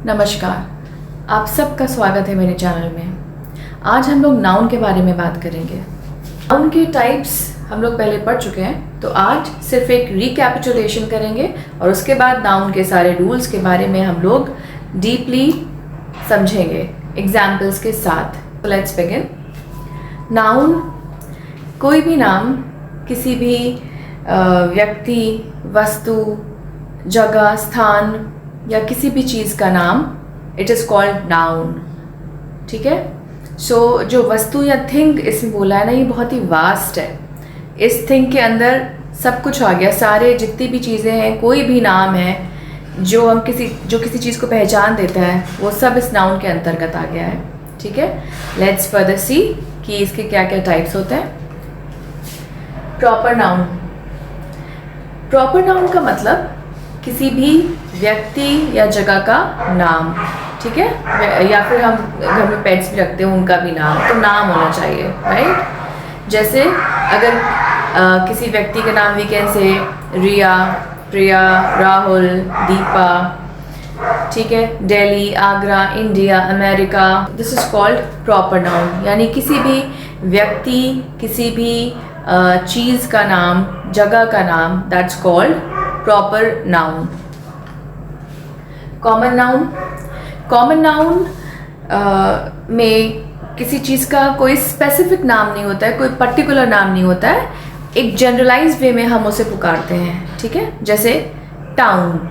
नमस्कार, आप सबका स्वागत है मेरे चैनल में। आज हम लोग नाउन के बारे में बात करेंगे। नाउन के टाइप्स हम लोग पहले पढ़ चुके हैं, तो आज सिर्फ एक रिकैपिचुलेशन करेंगे और उसके बाद नाउन के सारे रूल्स के बारे में हम लोग डीपली समझेंगे एग्जाम्पल्स के साथ। Let's begin. नाउन कोई भी नाम किसी भी व्यक्ति, वस्तु, जगह, स्थान या किसी भी चीज़ का नाम, इट इज़ कॉल्ड नाउन। ठीक है। सो जो वस्तु या थिंग इसमें बोला है ना, ये बहुत ही वास्ट है। इस थिंग के अंदर सब कुछ आ गया, सारे जितनी भी चीज़ें हैं, कोई भी नाम है जो किसी चीज़ को पहचान देता है, वो सब इस नाउन के अंतर्गत आ गया है। ठीक है। लेट्स फर्दर सी कि इसके क्या क्या टाइप्स होते हैं। Proper noun. प्रॉपर नाउन का मतलब किसी भी व्यक्ति या जगह का नाम। ठीक है। या फिर हम घर में पेट्स भी रखते हैं, उनका भी नाम, तो नाम होना चाहिए, राइट। जैसे अगर किसी व्यक्ति का नाम वी कैन से रिया, प्रिया, राहुल, दीपा। ठीक है। Delhi, Agra, India, America. This is called proper noun. यानी किसी भी व्यक्ति, किसी भी चीज़ का नाम, जगह का नाम, that's called proper noun. Common noun. Common noun में किसी चीज़ का कोई स्पेसिफिक नाम नहीं होता है, कोई पर्टिकुलर नाम नहीं होता है, एक जनरलाइज्ड वे में हम उसे पुकारते हैं। ठीक है। जैसे टाउन।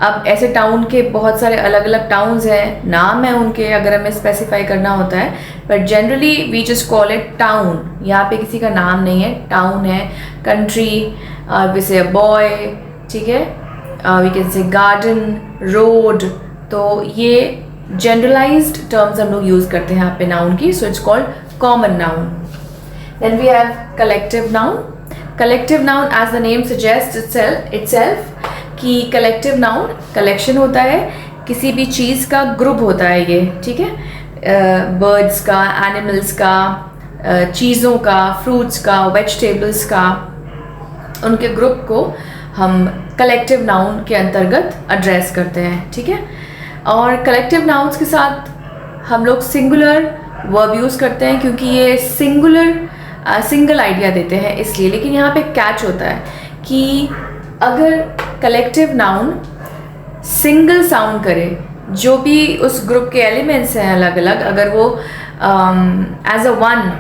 अब ऐसे टाउन के बहुत सारे अलग अलग टाउन्स हैं, नाम है उनके, अगर हमें स्पेसिफाई करना होता है, but generally we just call it town. यहाँ पे किसी का नाम नहीं है, टाउन है। Country, we say boy. ठीक है। We can say garden, road. तो ये जनरलाइज्ड टर्म्स हम लोग यूज़ करते हैं यहाँ पे नाउन की। So it's called common noun. Then we have collective noun. Collective noun, as the name suggest itself, कि कलेक्टिव नाउन कलेक्शन होता है, किसी भी चीज़ का ग्रुप होता है ये। ठीक है। बर्ड्स का, एनिमल्स का, चीज़ों का, फ्रूट्स का, वेजिटेबल्स का, उनके ग्रुप को हम कलेक्टिव नाउन के अंतर्गत एड्रेस करते हैं। ठीक है। और कलेक्टिव नाउन्स के साथ हम लोग सिंगुलर वर्ब यूज़ करते हैं, क्योंकि ये सिंगल आइडिया देते हैं इसलिए। लेकिन यहाँ पे कैच होता है कि अगर कलेक्टिव नाउन सिंगल साउंड करे, जो भी उस ग्रुप के एलिमेंट्स हैं अलग अलग, अगर वो as a one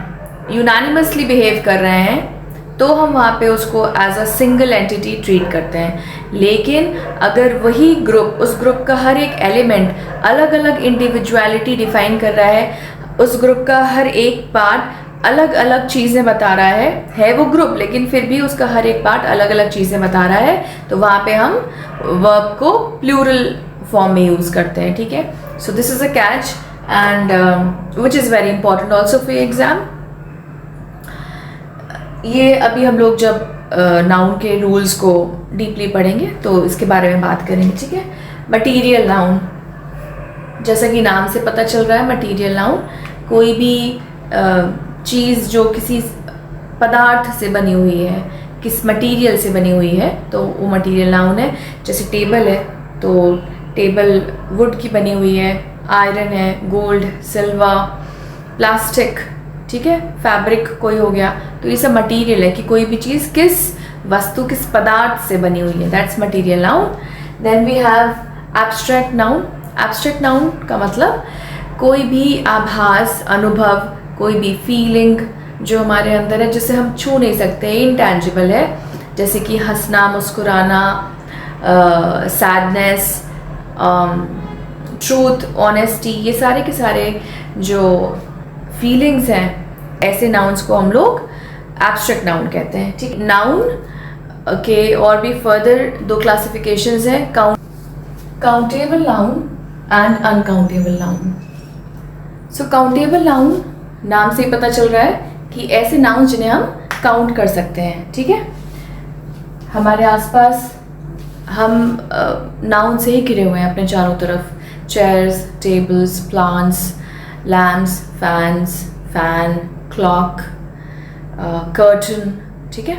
unanimously behave कर रहे हैं, तो हम वहाँ पे उसको as a single entity treat करते हैं। लेकिन अगर वही ग्रुप, उस ग्रुप का हर एक एलिमेंट अलग अलग इंडिविजुअलिटी डिफाइन कर रहा है, उस ग्रुप का हर एक पार्ट अलग अलग चीज़ें बता रहा है वो ग्रुप, लेकिन फिर भी उसका हर एक पार्ट अलग अलग चीज़ें बता रहा है, तो वहाँ पे हम वर्ब को प्लूरल फॉर्म में यूज़ करते हैं। ठीक है। So this is a catch and which is very important also for exam. ये अभी हम लोग जब नाउन के रूल्स को डीपली पढ़ेंगे तो इसके बारे में बात करेंगे। ठीक है। मटीरियल नाउन, जैसा कि नाम से पता चल रहा है, मटीरियल नाउन कोई भी चीज़ जो किसी पदार्थ से बनी हुई है, किस मटेरियल से बनी हुई है, तो वो मटेरियल नाउन है। जैसे टेबल है, तो टेबल वुड की बनी हुई है, आयरन है, गोल्ड, सिल्वर, प्लास्टिक। ठीक है। फैब्रिक कोई हो गया, तो ये सब मटेरियल है कि कोई भी चीज़ किस वस्तु, किस पदार्थ से बनी हुई है, that's material noun. Then we have abstract noun. Abstract noun का मतलब कोई भी आभास, अनुभव, कोई भी फीलिंग जो हमारे अंदर है, जिसे हम छू नहीं सकते, इंटैंजिबल है, जैसे कि हंसना, मुस्कुराना, सैडनेस, ट्रूथ, ऑनेस्टी, ये सारे के सारे जो फीलिंग्स हैं, ऐसे नाउन्स को हम लोग एब्स्ट्रैक्ट नाउन कहते हैं। ठीक। नाउन के और भी फर्दर दो क्लासिफिकेशंस हैं, countable noun and uncountable noun. So countable noun, नाम से ही पता चल रहा है कि ऐसे नाउन जिन्हें हम काउंट कर सकते हैं। ठीक है। हमारे आसपास हम नाउन से ही घिरे हुए हैं अपने चारों तरफ। Chairs, tables, plants, lamps, fan, clock, curtain. ठीक है।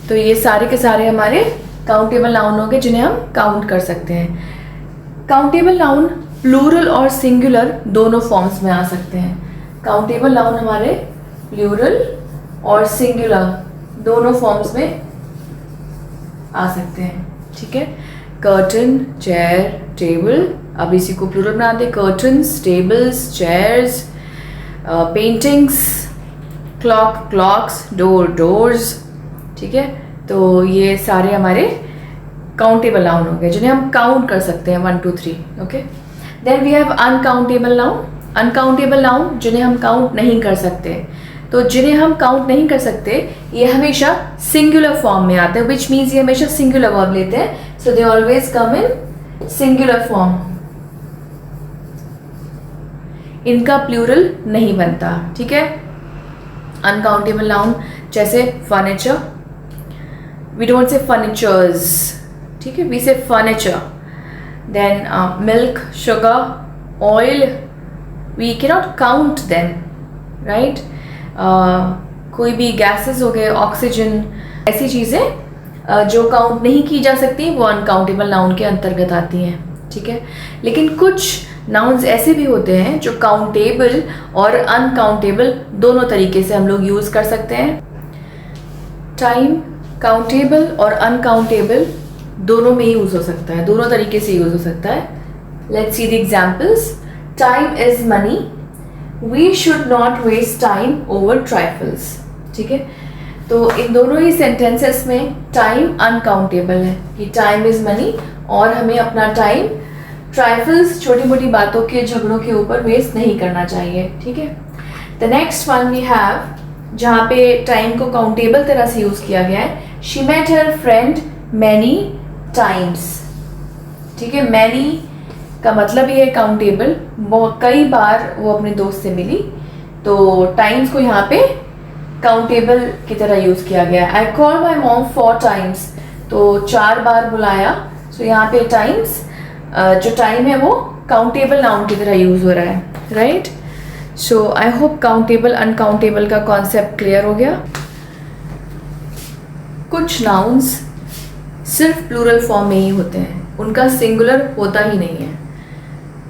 तो ये सारे के सारे हमारे काउंटेबल नाउन हो गए जिन्हें हम काउंट कर सकते हैं। काउंटेबल नाउन प्लूरल और सिंगुलर दोनों फॉर्म्स में आ सकते हैं। काउंटेबल नाउन हमारे प्लूरल और सिंगुलर दोनों फॉर्म्स में आ सकते हैं, ठीक है। कर्टन, चेयर, टेबल, अब इसी को प्लूरल बनाते हैं, curtains, tables, chairs, paintings, clock, clocks, door, doors, ठीक है। तो ये सारे हमारे काउंटेबल नाउन हो गए जिन्हें हम काउंट कर सकते हैं 1 2 3, okay. Then we have uncountable noun. Uncountable noun जिन्हें हम काउंट नहीं कर सकते। तो जिन्हें हम काउंट नहीं कर सकते ये हमेशा सिंगुलर फॉर्म में आते हैं, विच मीन्स ये हमेशा सिंगुलर वर्ब लेते हैं, so they always come in singular form. इनका प्लूरल नहीं बनता, ठीक है। अनकाउंटेबल नाउन जैसे furniture, we don't say furnitures, ठीक है, we say furniture. Then milk, sugar, oil, we cannot count them, right. कोई भी गैसेस हो गए, ऑक्सीजन, ऐसी चीज़ें जो काउंट नहीं की जा सकती वो अनकाउंटेबल नाउन के अंतर्गत आती हैं, ठीक है। लेकिन कुछ नाउन्स ऐसे भी होते हैं जो काउंटेबल और अनकाउंटेबल दोनों तरीके से हम लोग यूज़ कर सकते हैं। टाइम काउंटेबल और अनकाउंटेबल दोनों में यूज़ हो सकता है, दोनों तरीके से यूज़ हो सकता है। Let's see the examples. Time is money, we should not waste time over trifles, ठीक है। तो इन दोनों ही सेंटेंसेस में टाइम अनकाउंटेबल है कि टाइम इज मनी और हमें अपना टाइम ट्राइफल्स, छोटी मोटी बातों के, झगड़ों के ऊपर वेस्ट नहीं करना चाहिए, ठीक है। The next one we have जहाँ पे टाइम को काउंटेबल तरह से यूज़ किया गया है, she met her friend many times, ठीक है। मैनी का मतलब ये है काउंटेबल, कई बार वो अपने दोस्त से मिली, तो टाइम्स को यहाँ पे काउंटेबल की तरह यूज़ किया गया है। I call my mom 4 times, तो 4 बार बुलाया, सो यहाँ पे टाइम्स जो टाइम है वो काउंटेबल नाउन की तरह यूज़ हो रहा है, right. So I hope countable uncountable का कॉन्सेप्ट क्लियर हो गया। कुछ नाउन्स सिर्फ प्लूरल फॉर्म में ही होते हैं, उनका सिंगुलर होता ही नहीं है,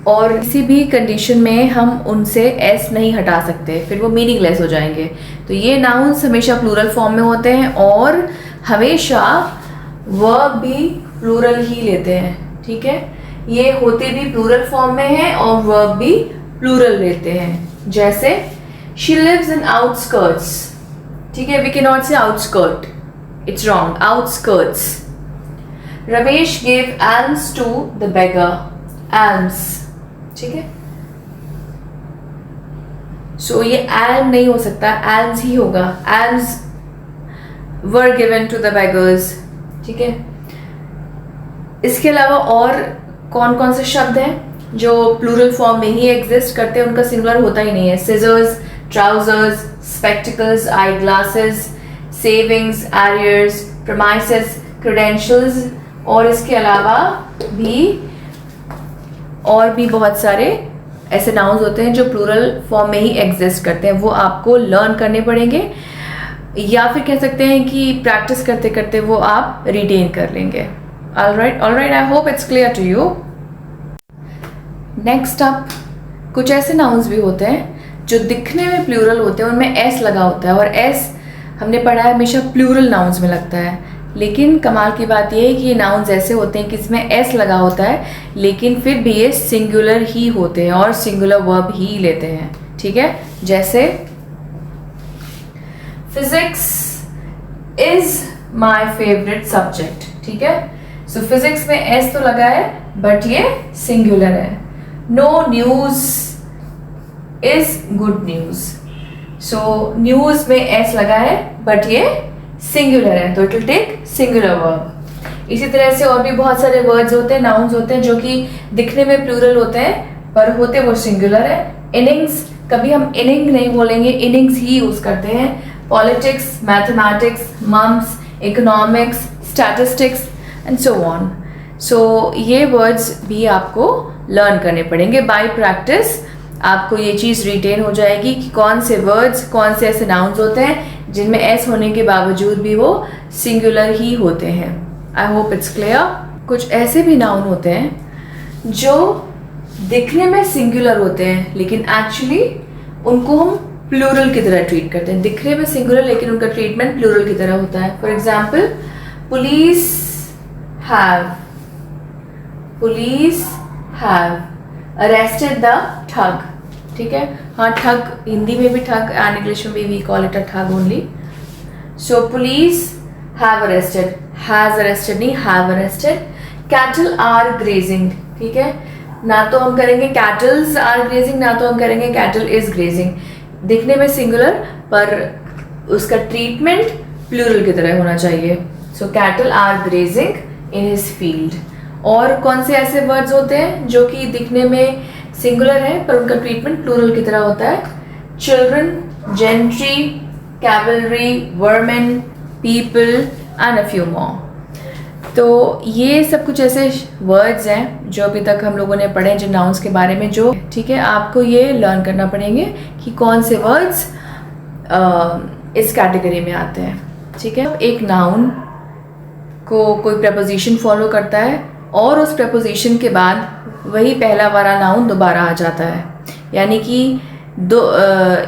और किसी भी कंडीशन में हम उनसे एस नहीं हटा सकते, फिर वो मीनिंगलेस हो जाएंगे। तो ये नाउन्स हमेशा प्लूरल फॉर्म में होते हैं और हमेशा वर्ब भी प्लूरल ही लेते हैं, ठीक है। ये होते भी प्लूरल फॉर्म में हैं और वर्ब भी प्लूरल लेते हैं। जैसे शी लिव्स इन आउटस्कर्ट्स, ठीक है, we can not say outskirt, it's wrong, outskirts. Ramesh gave alms to the beggar, alms, ठीक है। सो ये alm नहीं हो सकता, alms ही होगा, alms were given to the beggars, ठीक है। इसके अलावा और कौन कौन से शब्द हैं जो प्लूरल फॉर्म में ही एग्जिस्ट करते हैं, उनका सिंगुलर होता ही नहीं है। Scissors, trousers, spectacles, eye glasses, savings, arrears, premises, credentials, और इसके अलावा भी और भी बहुत सारे ऐसे नाउन्स होते हैं जो प्लूरल फॉर्म में ही एग्जिस्ट करते हैं, वो आपको लर्न करने पड़ेंगे, या फिर कह सकते हैं कि प्रैक्टिस करते करते वो आप रिटेन कर लेंगे। All right, I hope it's clear to you. Next up, कुछ ऐसे नाउन्स भी होते हैं जो दिखने में प्लूरल होते हैं, उनमें एस लगा होता है, और एस हमने पढ़ा है हमेशा प्लूरल नाउन्स में लगता है। लेकिन कमाल की बात यह है कि ये नाउन्स ऐसे होते हैं कि इसमें एस लगा होता है, लेकिन फिर भी ये सिंगुलर ही होते हैं और सिंगुलर वर्ब ही लेते हैं, ठीक है। जैसे physics is my favourite subject, ठीक है। सो फिजिक्स में एस तो लगा है बट ये सिंगुलर है। No news is good news, so news में एस लगा है बट ये सिंगुलर है, तो it will take singular verb. इसी तरह से और भी बहुत सारे वर्ड्स होते हैं, नाउन्स होते हैं जो कि दिखने में प्लूरल होते हैं पर होते वो सिंगुलर है। इनिंग्स, कभी हम इनिंग नहीं बोलेंगे, इनिंग्स ही यूज करते हैं। Politics, mathematics, maths, economics, statistics and so on. So ये वर्ड्स भी आपको लर्न करने पड़ेंगे। बाय प्रैक्टिस आपको ये चीज़ रिटेन हो जाएगी कि कौन से वर्ड्स, कौन से ऐसे नाउन्स होते हैं जिनमें एस होने के बावजूद भी वो सिंगुलर ही होते हैं। आई होप इट्स क्लियर। कुछ ऐसे भी नाउन होते हैं जो दिखने में सिंगुलर होते हैं लेकिन एक्चुअली उनको हम प्लूरल की तरह ट्रीट करते हैं। दिखने में सिंगुलर लेकिन उनका ट्रीटमेंट प्लूरल की तरह होता है। For example, police have arrested the ठग। ठीक है, हाँ, ठग हिंदी में भी ठग एंड इंग्लिश में भी we call it a thug only. So police have arrested, has arrested नहीं, have arrested. Cattle are grazing. ठीक है, ना तो हम करेंगे कैटल्स आर ग्रेजिंग, ना तो हम करेंगे कैटल इज ग्रेजिंग। दिखने में सिंगुलर पर उसका ट्रीटमेंट प्लूरल की तरह होना चाहिए। So cattle are grazing in his field. और कौन से ऐसे वर्ड्स होते हैं जो कि दिखने में सिंगुलर है पर उनका ट्रीटमेंट प्लूरल की तरह होता है? Children, gentry, cavalry, vermin, people and a few more. तो ये सब कुछ ऐसे वर्ड्स हैं जो अभी तक हम लोगों ने पढ़े जिन नाउन्स के बारे में, जो ठीक है आपको ये लर्न करना पड़ेंगे कि कौन से वर्ड्स इस कैटेगरी में आते हैं। ठीक है, एक नाउन को कोई प्रपोजिशन फॉलो करता है और उस प्रपोजिशन के बाद वही पहला वाला नाउन दोबारा आ जाता है। यानी कि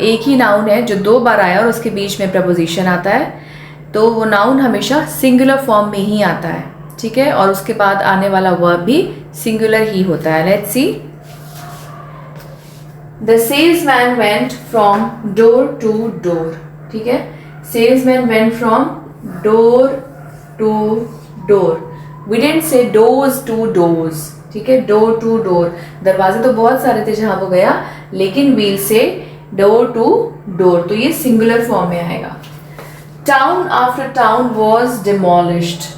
एक ही नाउन है जो 2 बार आया और उसके बीच में प्रपोजिशन आता है, तो वो नाउन हमेशा सिंगुलर फॉर्म में ही आता है। ठीक है, और उसके बाद आने वाला वर्ब भी सिंगुलर ही होता है। Let's see, the salesman went from door to door. ठीक है, salesman went from door to door. We didn't say doors to doors. ठीक है, डोर टू डोर, दरवाजे तो बहुत सारे थे जहां वो गया, लेकिन वील से डोर टू डोर, तो ये सिंगुलर फॉर्म में आएगा। Town after town was demolished.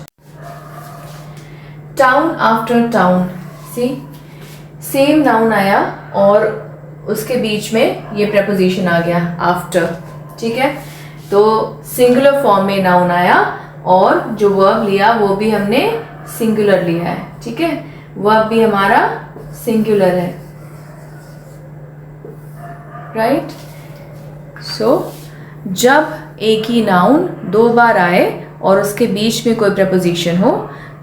Town after town, see same noun आया और उसके बीच में ये प्रपोजिशन आ गया आफ्टर। ठीक है, तो सिंगुलर फॉर्म में नाउन आया और जो वर्ब लिया वो भी हमने सिंगुलर लिया है। ठीक है, वर्ब भी हमारा सिंगुलर है, राइट। सो जब एक ही नाउन 2 बार आए और उसके बीच में कोई प्रपोजिशन हो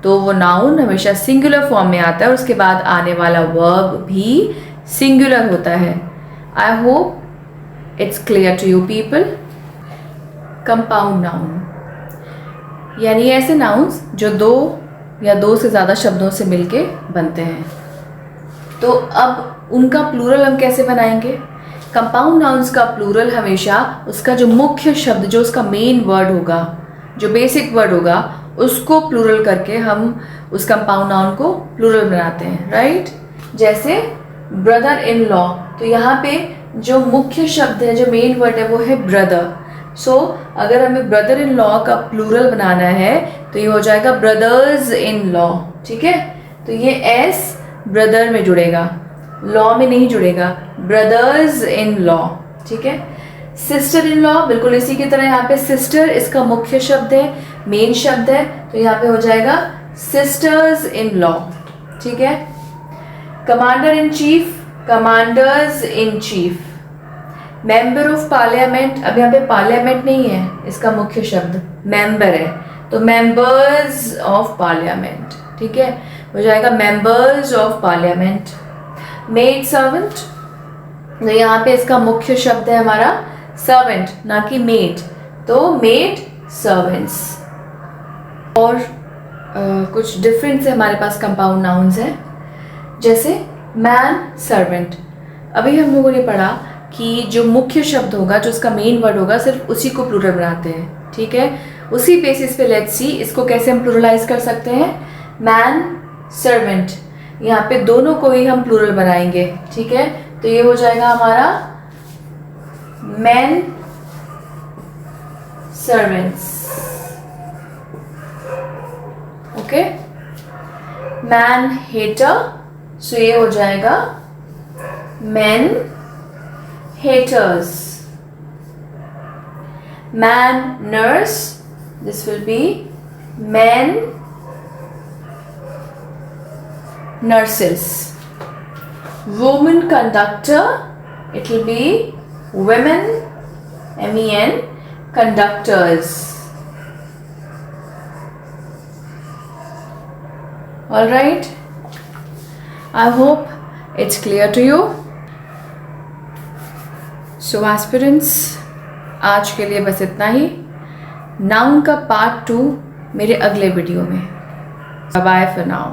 तो वो नाउन हमेशा सिंगुलर फॉर्म में आता है और उसके बाद आने वाला वर्ब भी सिंगुलर होता है। I hope it's clear to you people. Compound noun यानी ऐसे नाउन्स जो 2 या 2 से ज़्यादा शब्दों से मिलके बनते हैं। तो अब उनका प्लूरल हम कैसे बनाएंगे? कंपाउंड नाउन्स का प्लूरल हमेशा उसका जो मुख्य शब्द, जो उसका मेन वर्ड होगा, जो बेसिक वर्ड होगा, उसको प्लूरल करके हम उस कंपाउंड नाउन को प्लूरल बनाते हैं, राइट। जैसे ब्रदर इन लॉ, तो यहाँ पे जो मुख्य शब्द है, जो मेन वर्ड है, वो है ब्रदर। सो अगर हमें ब्रदर इन लॉ का प्लूरल बनाना है तो ये हो जाएगा ब्रदर्स इन लॉ। ठीक है, तो ये एस ब्रदर में जुड़ेगा, लॉ में नहीं जुड़ेगा, ब्रदर्स इन लॉ। ठीक है, सिस्टर इन लॉ बिल्कुल इसी की तरह, यहाँ पे सिस्टर इसका मुख्य शब्द है, मेन शब्द है, तो यहाँ पे हो जाएगा सिस्टर्स इन लॉ। ठीक है, commander in chief, commanders in chief. Member of parliament, अब यहाँ पे पार्लियामेंट नहीं है, इसका मुख्य शब्द मेंबर है, तो मेंबर्स ऑफ पार्लियामेंट। ठीक है, हो जाएगा members of parliament. Maid servant, तो यहाँ पे इसका मुख्य शब्द है हमारा सर्वेंट, ना कि मेड, तो मेड सर्वेंट्स। और कुछ डिफरेंस है हमारे पास कंपाउंड नाउन्स हैं, जैसे मैन सर्वेंट। अभी हम लोगों ने पढ़ा कि जो मुख्य शब्द होगा, जो उसका मेन वर्ड होगा, सिर्फ उसी को प्लूरल बनाते हैं। ठीक है, उसी बेसिस पे लेट्स सी इसको कैसे हम प्लूरलाइज कर सकते हैं। मैन सर्वेंट, यहाँ पे दोनों को ही हम प्लूरल बनाएंगे। ठीक है, तो ये हो जाएगा हमारा man servants. Okay, man hater, so ये हो जाएगा man haters. Man nurse, this will be men nurses. Woman conductor, it will be women, men conductors. All right, I hope It's clear to you? So aspirants, आज के लिए बस इतना ही। Noun का part 2 मेरे अगले वीडियो में। Bye for now.